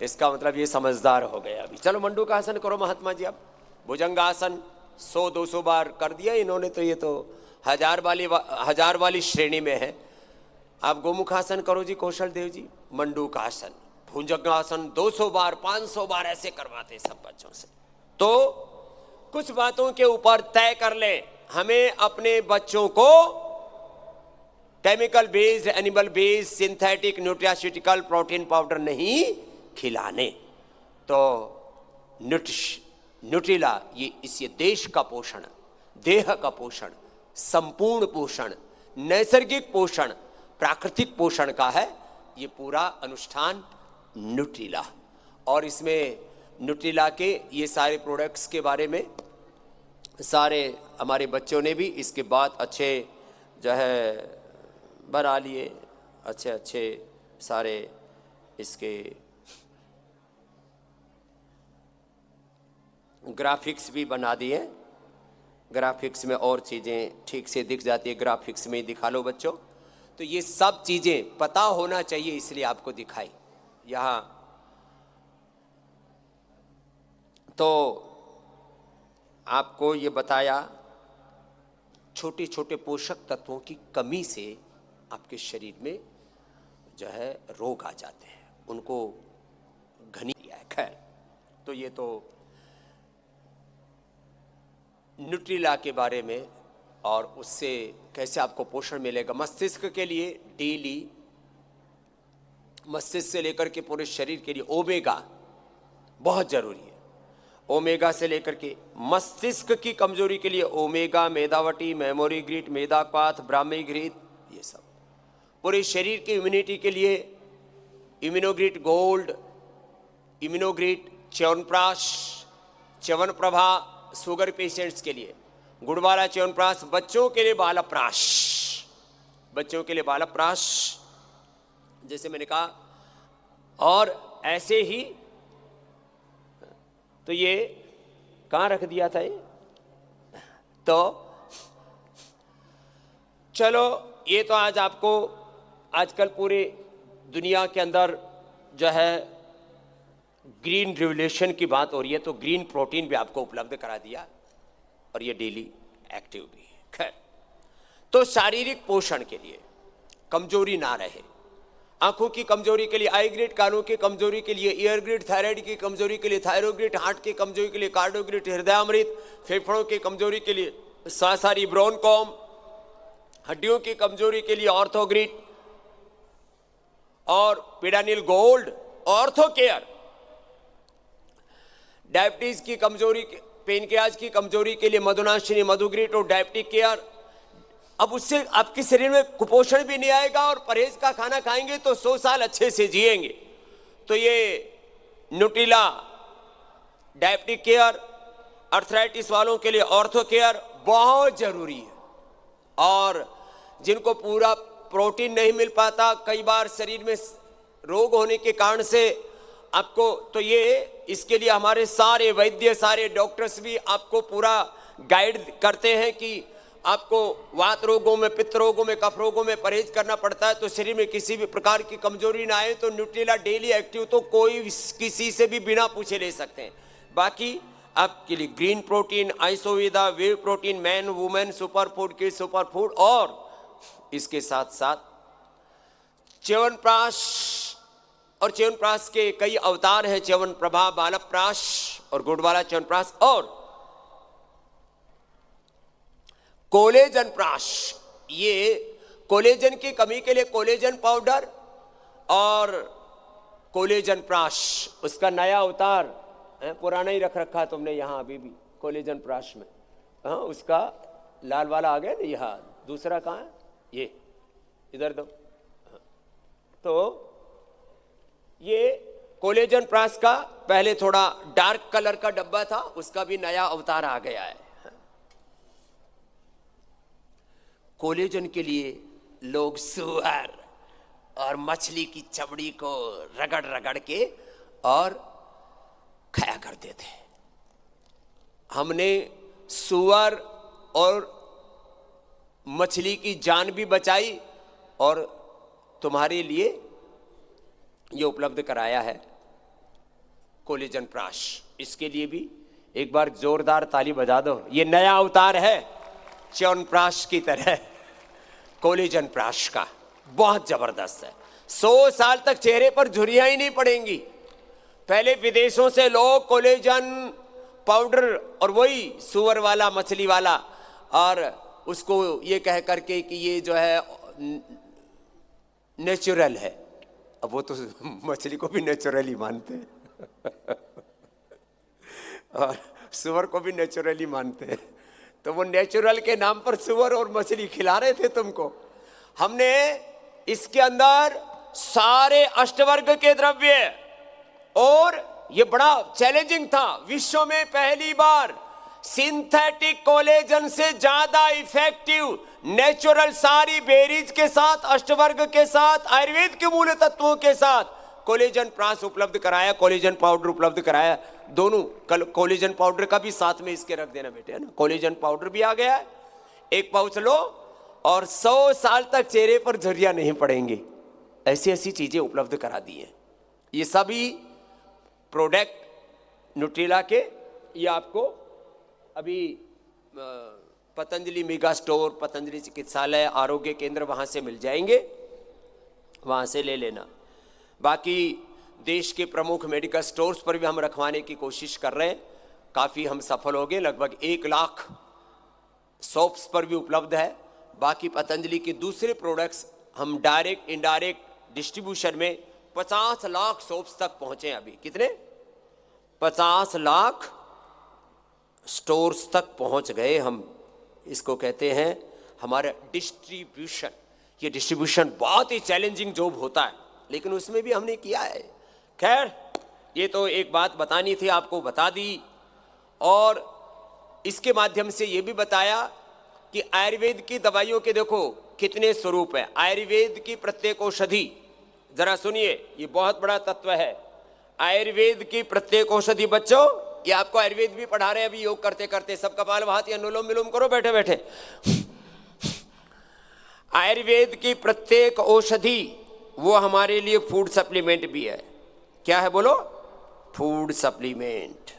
इसका मतलब ये समझदार हो गए। अभी चलो मंडूक आसन करो महात्मा जी। अब भुजंगासन 100-200 बार कर दिया इन्होंने, तो ये तो 1000 वाली श्रेणी में है। आप गोमुखासन करो जी कौशल देव जी, मंडूक आसन, भुजंगासन 200 बार 500 बार ऐसे करवाते सब बच्चों से। तो कुछ बातों के ऊपर तय कर लें, हमें अपने बच्चों को chemical based, animal based, synthetic nutraceutical protein powder नहीं खिलाने। तो न्यूट्रिला ये इस देश का पोषण, देह का पोषण, संपूर्ण पोषण, नैसर्गिक पोषण, प्राकृतिक पोषण का है ये पूरा अनुष्ठान न्यूट्रिला। और इसमें न्यूट्रिला के ये सारे प्रोडक्ट्स के बारे में सारे हमारे बच्चों ने भी इसके बाद अच्छे जो है बना लिए, अच्छे अच्छे सारे इसके ग्राफिक्स भी बना दिए। ग्राफिक्स में और चीज़ें ठीक से दिख जाती है, ग्राफिक्स में ही दिखा लो बच्चों। तो ये सब चीज़ें पता होना चाहिए, इसलिए आपको दिखाई यहाँ। तो आपको ये बताया छोटे छोटे पोषक तत्वों की कमी से आपके शरीर में जो है रोग आ जाते हैं, उनको घनी दिया है। खैर, तो ये तो न्यूट्रिला के बारे में, और उससे कैसे आपको पोषण मिलेगा। मस्तिष्क के लिए डेली, मस्तिष्क से लेकर के पूरे शरीर के लिए ओमेगा बहुत जरूरी है। ओमेगा से लेकर के मस्तिष्क की कमजोरी के लिए omega, Medhavati, memory grit, Medhakwath, Brahmi Ghrit, ये सब। पूरे शरीर की इम्यूनिटी के लिए Immunogrit gold, Immunogrit Chyawanprash, Chyawanprabha sugar patients के लिए, गुड़वाला च्यवनप्राश, बच्चों के लिए बालप्राश, बच्चों के लिए बालप्राश जैसे मैंने कहा। और ऐसे ही तो ये कहाँ रख दिया था ये, तो चलो ये तो आज आपको आजकल पूरे दुनिया के अंदर जो है ग्रीन रिवोल्यूशन की बात हो रही है, तो ग्रीन प्रोटीन भी आपको उपलब्ध करा दिया, और ये डेली एक्टिव भी है। खैर, तो शारीरिक पोषण के लिए कमजोरी ना रहे, आंखों की कमजोरी के लिए आई ग्रिड, कानों की कमजोरी के लिए ईयर ग्रिड, थायराइड की कमजोरी के लिए थायरोग्रिड, हार्ट की कमजोरी के लिए कार्डियोग्रिड, हृदयामृत, फेफड़ों की कमजोरी के लिए सासारी ब्रोनकॉम, हड्डियों की कमजोरी के लिए ऑर्थोग्रिड और पिडानिल गोल्ड, ऑर्थो केयर, डायबिटीज की कमजोरी, पेनक्रियाज की कमजोरी के लिए मधुनाशिनी मधुग्रिड और डायबिटिक केयर। अब उससे आपके शरीर में कुपोषण भी नहीं आएगा, और परहेज का खाना खाएंगे तो 100 साल अच्छे से जिएंगे। तो ये न्यूट्रिला डायबिटिक केयर, अर्थराइटिस वालों के लिए ऑर्थो केयर बहुत जरूरी है। और जिनको पूरा प्रोटीन नहीं मिल पाता, कई बार शरीर में रोग होने के कारण से आपको, तो ये इसके लिए हमारे सारे वैद्य, सारे डॉक्टर्स भी आपको पूरा गाइड करते हैं कि आपको वात रोगों में, पित्त रोगों में, कफ रोगों में परहेज करना पड़ता है, तो शरीर में किसी भी प्रकार की कमजोरी ना आए। तो न्यूट्रिला डेली एक्टिव तो कोई किसी से भी बिना पूछे ले सकते हैं। बाकी आपके लिए green protein, Isovida, whey protein, man women, super food, kid super food, और इसके साथ साथ च्यवनप्राश, और च्यवनप्राश के कई अवतार हैं, च्यवनप्रभा, बालप्राश और गुड़वाला च्यवनप्राश, और कोलेजन प्राश। ये कोलेजन की कमी के लिए कोलेजन पाउडर और कोलेजन प्राश, उसका नया अवतार है, पुराना ही रख रखा है तुमने यहाँ अभी भी कोलेजन प्राश में। हाँ, उसका लाल वाला आ गया ना, यहाँ दूसरा कहाँ है, ये इधर दो। तो ये कोलेजन प्राश का पहले थोड़ा डार्क कलर का डब्बा था, उसका भी नया अवतार आ गया है। कोलेजन के लिए लोग सुअर और मछली की चमड़ी को रगड़ रगड़ के और खाया करते थे। हमने सुअर और मछली की जान भी बचाई और तुम्हारे लिए ये उपलब्ध कराया है कोलेजन प्राश। इसके लिए भी एक बार जोरदार ताली बजा दो। ये नया अवतार है च्यवनप्राश की तरह, कोलेजन प्राश का, बहुत जबरदस्त है। 100 साल तक चेहरे पर झुर्रियां ही नहीं पड़ेंगी। पहले विदेशों से लोग कोलेजन पाउडर और वही सुअर वाला मछली वाला और उसको ये कह करके कि ये जो है नेचुरल है, अब वो तो मछली को भी नेचुरली मानते हैं और सुअर को भी नेचुरली मानते हैं। तो वो नेचुरल के नाम पर सुअर और मछली खिला रहे थे तुमको। हमने इसके अंदर सारे अष्टवर्ग के द्रव्य, और ये बड़ा चैलेंजिंग था, विश्व में पहली बार सिंथेटिक कोलेजन से ज्यादा इफेक्टिव नेचुरल सारी बेरीज के साथ, अष्टवर्ग के साथ, आयुर्वेद के मूल तत्वों के साथ कोलेजन प्राश उपलब्ध कराया, कोलेजन पाउडर उपलब्ध कराया। दोनों कोलेजन पाउडर का भी साथ में इसके रख देना बेटे, है ना। कोलेजन पाउडर भी आ गया है, एक पाउच लो और 100 साल तक चेहरे पर झुर्रियां नहीं पड़ेंगी। ऐसी ऐसी चीजें उपलब्ध करा दी हैं। ये सभी प्रोडक्ट न्यूट्रिला के ये आपको अभी पतंजलि मेगा स्टोर, पतंजलि चिकित्सालय, आरोग्य केंद्र, वहाँ से मिल जाएंगे, वहाँ से ले लेना। बाकी देश के प्रमुख मेडिकल स्टोर्स पर भी हम रखवाने की कोशिश कर रहे हैं, काफ़ी हम सफल हो गए। लगभग 1 लाख शॉप्स पर भी उपलब्ध है। बाकी पतंजलि के दूसरे प्रोडक्ट्स हम डायरेक्ट इनडायरेक्ट डिस्ट्रीब्यूशन में 50 लाख शॉप्स तक पहुँचे। अभी कितने? 50 लाख स्टोर्स तक पहुंच गए हम। इसको कहते हैं हमारा डिस्ट्रीब्यूशन। ये डिस्ट्रीब्यूशन बहुत ही चैलेंजिंग जॉब होता है, लेकिन उसमें भी हमने किया है। खैर, ये तो एक बात बतानी थी, आपको बता दी। और इसके माध्यम से ये भी बताया कि आयुर्वेद की दवाइयों के देखो कितने स्वरूप है। आयुर्वेद की प्रत्येक औषधि, जरा सुनिए, ये बहुत बड़ा तत्व है। आयुर्वेद की प्रत्येक औषधि, बच्चों ये आपको आयुर्वेद भी पढ़ा रहे हैं अभी योग करते करते। सब कपाल भाती अनुलोम विलोम करो बैठे बैठे। आयुर्वेद की प्रत्येक औषधि वो हमारे लिए फूड सप्लीमेंट भी है। क्या है बोलो? Food supplement.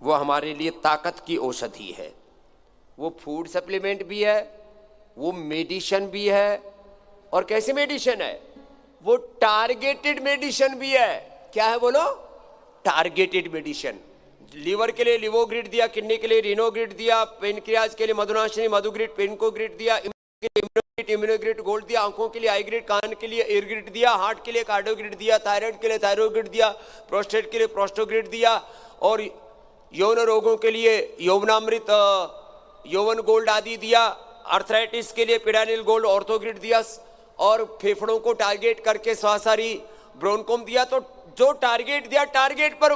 वो हमारे लिए ताकत की औषधि है। वो फूड सप्लीमेंट भी है, वो मेडिसिन भी है। और कैसी मेडिसिन है? वो टारगेटेड मेडिसिन भी है। क्या है बोलो? Targeted medicine. लीवर के लिए लिवोग्रिड दिया, किडनी के लिए रिनोग्रिड दिया, पेनक्रियाज के लिए मधुनाशिनी मधुग्रिड, पेनकोग्रिड दिया, इम्यूनोग्रिड गोल्ड दिया, आंखों के लिए आईग्रिड, कान के लिए एयरग्रिड दिया, हार्ट के लिए कार्डियोग्रिड दिया, थायराइड के लिए थायरोग्रिड दिया, प्रोस्टेट के लिए प्रोस्टोग्रिड दिया, और यौन रोगों के लिए यौवनामृत, यौवन गोल्ड आदि दिया, आर्थराइटिस के लिए पिडानिल गोल्ड ऑर्थोग्रिड दिया, और फेफड़ों को टारगेट करके स्वासारी ब्रोनकोम दिया। तो जो टारगेट दिया, टारगेट पर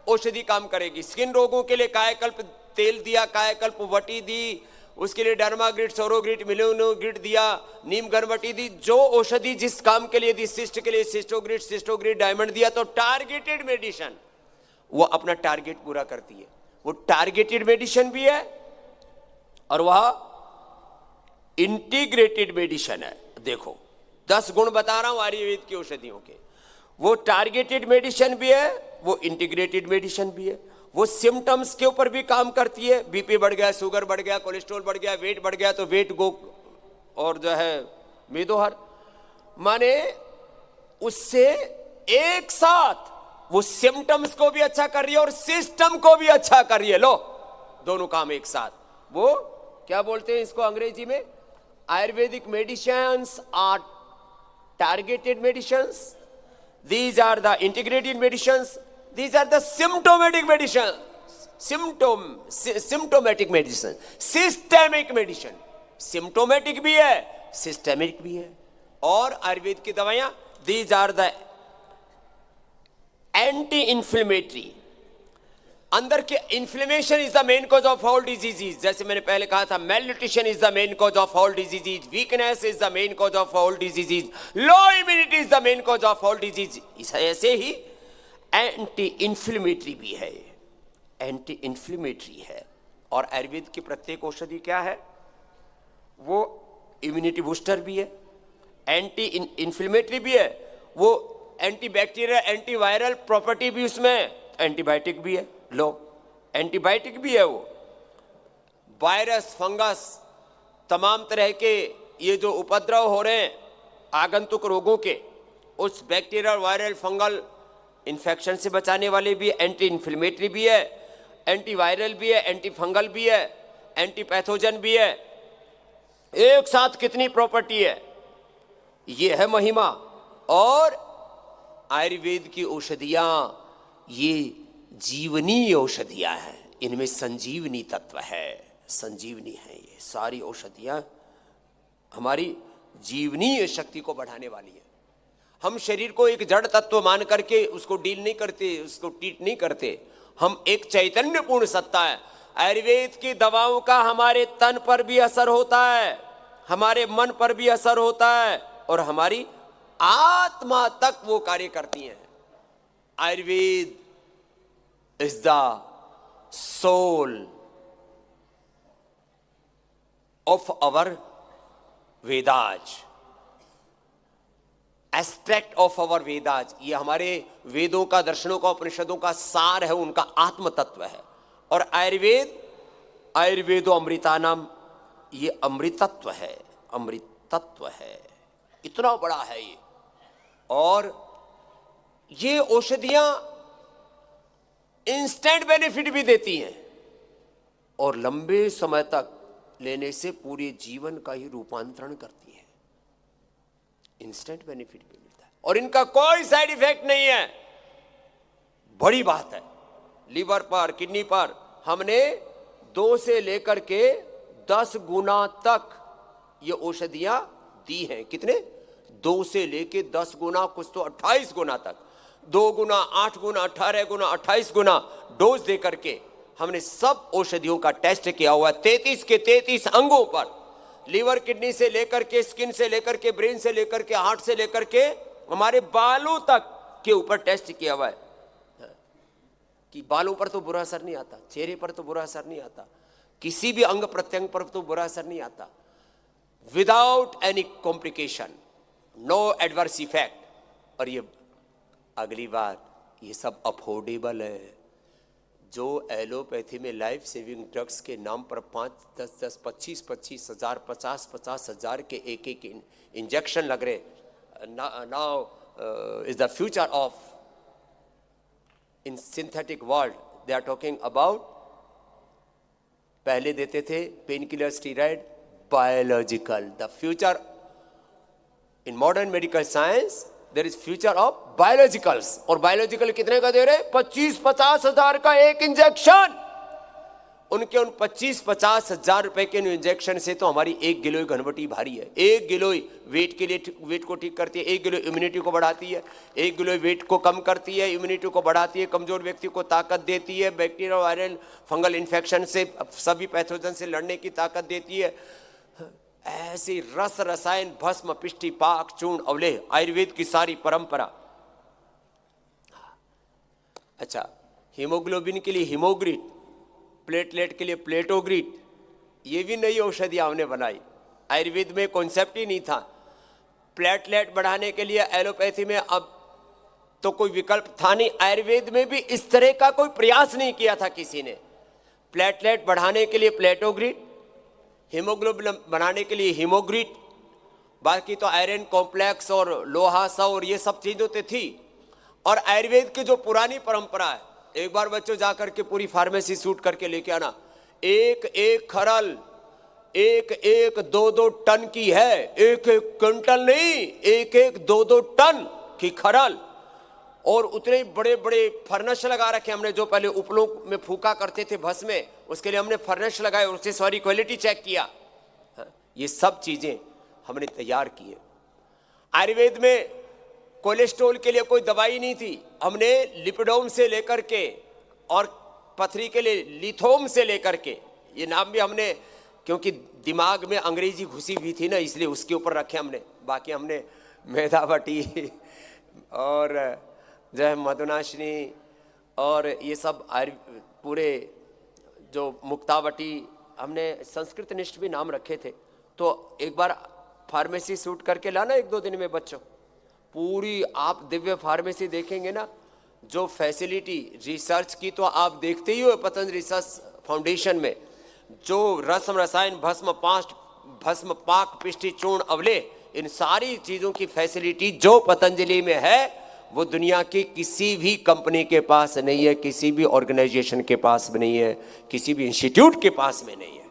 औषधि काम करेगी। स्किन रोगों के लिए कायाकल्प तेल दिया, कायाकल्प वटी दी, उसके लिए डर्माग्रिड, सोरोग्रिड, मिलोनोग्रिड दिया, नीम गर्भवटी दी। जो औषधि जिस काम के लिए दी, सिस्ट के लिए सिस्टोग्रिड, सिस्टोग्रिड डायमंड दिया। तो टारगेटेड मेडिसिन वो अपना टारगेट पूरा करती है। वो टारगेटेड मेडिसिन भी है और वह इंटीग्रेटेड मेडिसिन है। देखो 10 गुण बता रहा हूं आयुर्वेद की औषधियों के। वो टारगेटेड मेडिसिन भी है, वो इंटीग्रेटेड मेडिसिन भी है। वो सिम्टम्स के ऊपर भी काम करती है। बीपी बढ़ गया, शुगर बढ़ गया, कोलेस्ट्रॉल बढ़ गया, वेट बढ़ गया, तो वेट गो और जो है मेदोहर, माने उससे एक साथ वो सिम्टम्स को भी अच्छा कर रही है और सिस्टम को भी अच्छा कर रही है। लो, दोनों काम एक साथ। वो क्या बोलते हैं इसको अंग्रेजी में? Ayurvedic medicines are targeted medicines, these are the integrated medicines, these are the symptomatic medicine, symptomatic medicine, systemic medicine। symptomatic भी है, systemic भी है। और आयुर्वेद की दवाइयां, these are the anti inflammatory. अंदर के inflammation is the main cause of all diseases. जैसे मैंने पहले कहा था, mail nutrition is the main cause of all diseases, weakness is the main cause of all diseases, low immunity is the main cause of all disease. ऐसे ही एंटी इन्फ्लेमेटरी भी है, एंटी इन्फ्लेमेटरी है। और आयुर्वेद की प्रत्येक औषधि क्या है? वो इम्यूनिटी बूस्टर भी है, एंटी इन्फ्लेमेटरी भी है, वो एंटी बैक्टीरियल एंटीवायरल प्रॉपर्टी भी उसमें, एंटीबायोटिक भी है। लो, एंटीबायोटिक भी है, वो वायरस फंगस तमाम तरह के ये जो उपद्रव हो रहे हैं आगंतुक रोगों के, उस बैक्टीरियल वायरल फंगल इन्फेक्शन से बचाने वाले भी, एंटी इन्फ्लेमेटरी भी है, एंटीवायरल भी है, एंटी फंगल भी है, एंटी पैथोजन भी है। एक साथ कितनी प्रॉपर्टी है, ये है महिमा। और आयुर्वेद की औषधियां ये जीवनी औषधियां हैं, इनमें संजीवनी तत्व है, संजीवनी है। ये सारी औषधियां हमारी जीवनीय शक्ति को बढ़ाने वाली है। हम शरीर को एक जड़ तत्व मान करके उसको डील नहीं करते, उसको ट्रीट नहीं करते। हम एक चैतन्यपूर्ण सत्ता है। आयुर्वेद की दवाओं का हमारे तन पर भी असर होता है, हमारे मन पर भी असर होता है, और हमारी आत्मा तक वो कार्य करती हैं। Ayurveda is the soul of our Vedas, aspect of our Vedas. ये हमारे वेदों का, दर्शनों का, उपनिषदों का सार है, उनका आत्म तत्व है। और आयुर्वेद, आयुर्वेदो अमृतानाम, ये अमृतत्व है, अमृतत्व है, इतना बड़ा है ये। और ये औषधियां इंस्टेंट बेनिफिट भी देती हैं, और लंबे समय तक लेने से पूरे जीवन का ही रूपांतरण करती है। इंस्टेंट बेनिफिट भी मिलता है, और इनका कोई साइड इफेक्ट नहीं है। बड़ी बात है, लीवर पर, किडनी पर हमने 2 से लेकर के 10 गुना तक ये औषधियां दी हैं। कितने? 2 से लेके 10 गुना, कुछ तो 28 गुना तक, 2 गुना, 8 गुना, 18 गुना, 28 गुना डोज दे करके हमने सब औषधियों का टेस्ट किया हुआ। 33 के 33 अंगों पर, लीवर, किडनी से लेकर के, स्किन से लेकर के, ब्रेन से लेकर के, हार्ट से लेकर के, हमारे बालों तक के ऊपर टेस्ट किया हुआ है कि बालों पर तो बुरा असर नहीं आता, चेहरे पर तो बुरा असर नहीं आता, किसी भी अंग प्रत्यंग पर तो बुरा असर नहीं आता, without any complication, no adverse effect. और ये अगली बात, ये सब अफोर्डेबल है। जो एलोपैथी में लाइफ सेविंग ड्रग्स के नाम पर 5, 10, 10, 25, 25 हजार, 50, 50 हजार के एक एक इंजेक्शन लग रहे, now is the future of in synthetic world. They are talking about, पहले देते थे painkiller, steroid, biological. The future in modern medical science, there is future of biologicals. और बायोलॉजिकल कितने का दे रहे? 25-50 हजार का एक इंजेक्शन। उनके उन 25-50 हजार रुपए के इंजेक्शन से तो हमारी 1 गिलोई घनवटी भारी है। 1 गिलोई वेट के लिए, वेट को ठीक करती है, 1 गिलोई इम्यूनिटी को बढ़ाती है, 1 गिलोई वेट को कम करती है, इम्यूनिटी को बढ़ाती है, कमजोर व्यक्ति को ताकत देती है, बैक्टीरिया, वायरल, फंगल इन्फेक्शन से, सभी पैथोजन से लड़ने की ताकत देती है। ऐसी रस, रसायन, भस्म, पिष्टि, पाक, चूर्ण, अवलेह, आयुर्वेद की सारी परंपरा। अच्छा, हीमोग्लोबिन के लिए हीमोग्रिट, प्लेटलेट के लिए प्लेटोग्रिट, ये भी नई औषधियां हमने बनाई। आयुर्वेद में कॉन्सेप्ट ही नहीं था। प्लेटलेट बढ़ाने के लिए एलोपैथी में अब तो कोई विकल्प था नहीं, आयुर्वेद में भी इस तरह का कोई प्रयास नहीं किया था किसी ने। प्लेटलेट बढ़ाने के लिए प्लेटोग्रिट, हीमोग्लोबिन बनाने के लिए हीमोग्रिट, बाकी तो आयरन कॉम्प्लेक्स और लोहा सा और ये सब चीजों तो थी। और आयुर्वेद की जो पुरानी परंपरा है, एक बार बच्चों जाकर के पूरी फार्मेसी शूट करके लेके आना, एक एक खरल 1-1, 2-2 टन की है, 1-1 क्विंटल नहीं, 1-1, 2-2 टन की खरल। और उतने बड़े बड़े फर्नेस लगा रखे हमने, जो पहले उपलों में फूका करते थे भस्म में, उसके लिए हमने फर्नेस लगाए, उससे सारी क्वालिटी चेक किया। ये सब चीजें हमने तैयार की है। आयुर्वेद में कोलेस्ट्रॉल के लिए कोई दवाई नहीं थी, हमने लिपिडोम से लेकर के और पथरी के लिए लिथोम से लेकर के, ये नाम भी हमने, क्योंकि दिमाग में अंग्रेजी घुसी हुई थी ना, इसलिए उसके ऊपर रखे हमने। बाकी हमने मेधावटी और जय मधुनाशिनी और ये सब पूरे जो मुक्तावटी, हमने संस्कृत निष्ठ भी नाम रखे थे। तो एक बार फार्मेसी शूट करके लाना 1-2 दिन में बच्चों, पूरी आप दिव्य फार्मेसी देखेंगे ना, जो फैसिलिटी रिसर्च की तो आप देखते ही हो पतंजलि रिसर्च फाउंडेशन में, जो रसम रसायन भस्म पाक पिष्टि चूर्ण अवले, इन सारी चीज़ों की फैसिलिटी जो पतंजलि में है वो दुनिया की किसी भी कंपनी के पास नहीं है, किसी भी ऑर्गेनाइजेशन के पास भी नहीं है, किसी भी इंस्टीट्यूट के पास में नहीं है।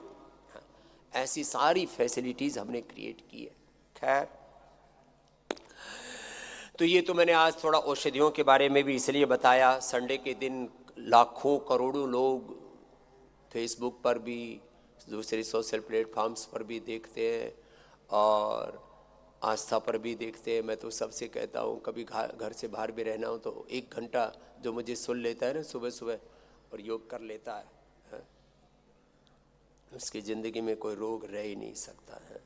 ऐसी सारी फैसिलिटीज हमने क्रिएट की है। खैर, तो ये तो मैंने आज थोड़ा औषधियों के बारे में भी इसलिए बताया। संडे के दिन लाखों करोड़ों लोग फेसबुक पर भी, दूसरे सोशल प्लेटफॉर्म्स पर भी देखते हैं और आस्था पर भी देखते हैं। मैं तो सबसे कहता हूँ, कभी घर से बाहर भी रहना हो तो 1 घंटा जो मुझे सुन लेता है ना सुबह सुबह और योग कर लेता है, उसकी ज़िंदगी में कोई रोग रह ही नहीं सकता है।